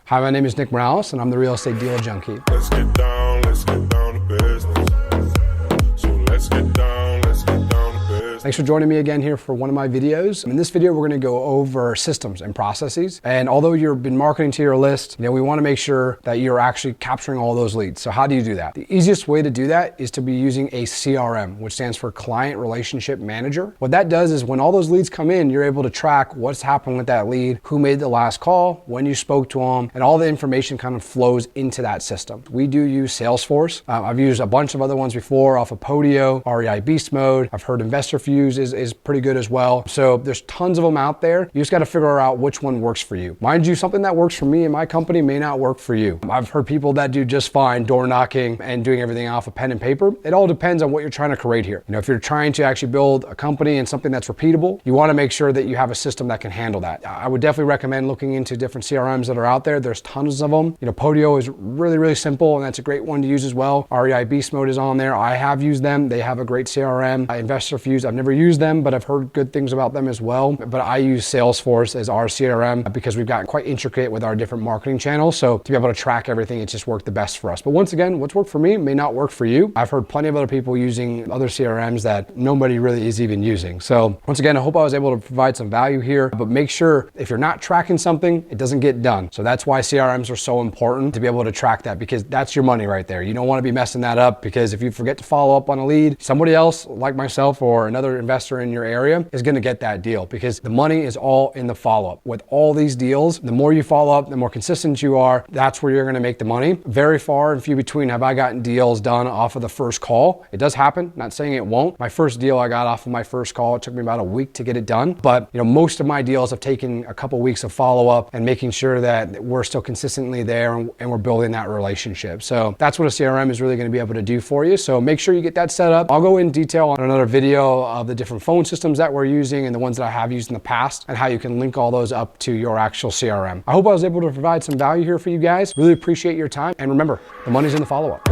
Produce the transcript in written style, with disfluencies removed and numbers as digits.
Hi, my name is Nick Morales, and I'm the Real Estate Deal Junkie. Let's get down to business. So let's get down to business. Thanks for joining me again here for one of my videos. In this video, we're gonna go over systems and processes. And although you've been marketing to your list, we wanna make sure that you're actually capturing all those leads. So how do you do that? The easiest way to do that is to be using a CRM, which stands for Client Relationship Manager. What that does is when all those leads come in, you're able to track what's happened with that lead, who made the last call, when you spoke to them, and all the information kind of flows into that system. We do use Salesforce. I've used a bunch of other ones before off of Podio, REI Beast Mode. I've heard InvestorFuse is pretty good as well. So there's tons of them out there. You just got to figure out which one works for you. Mind you, something that works for me and my company may not work for you. I've heard people that do just fine door knocking and doing everything off of pen and paper. It all depends on what you're trying to create here. If you're trying to actually build a company and something that's repeatable, you want to make sure that you have a system that can handle that. I would definitely recommend looking into different CRMs that are out there. There's tons of them. Podio is really, really simple, and that's a great one to use as well. REI Beast Mode is on there. I have used them. They have a great CRM. InvestorFuse, I've never used them, but I've heard good things about them as well. But I use Salesforce as our CRM because we've gotten quite intricate with our different marketing channels. So to be able to track everything, it just worked the best for us. But once again, what's worked for me may not work for you. I've heard plenty of other people using other CRMs that nobody really is even using. So once again, I hope I was able to provide some value here, but make sure if you're not tracking something, it doesn't get done. So that's why CRMs are so important, to be able to track that, because that's your money right there. You don't want to be messing that up, because if you forget to follow up on a lead, somebody else like myself or another investor in your area is going to get that deal, because the money is all in the follow-up. With all these deals, the more you follow up, the more consistent you are, that's where you're going to make the money. Very far and few between have I gotten deals done off of the first call. It does happen, not saying it won't. My first deal I got off of my first call, it took me about a week to get it done. But most of my deals have taken a couple weeks of follow-up and making sure that we're still consistently there and we're building that relationship. So that's what a CRM is really going to be able to do for you. So make sure you get that set up. I'll go in detail on another video of the different phone systems that we're using and the ones that I have used in the past, and how you can link all those up to your actual CRM. I hope I was able to provide some value here for you guys. Really appreciate your time. And remember, the money's in the follow-up.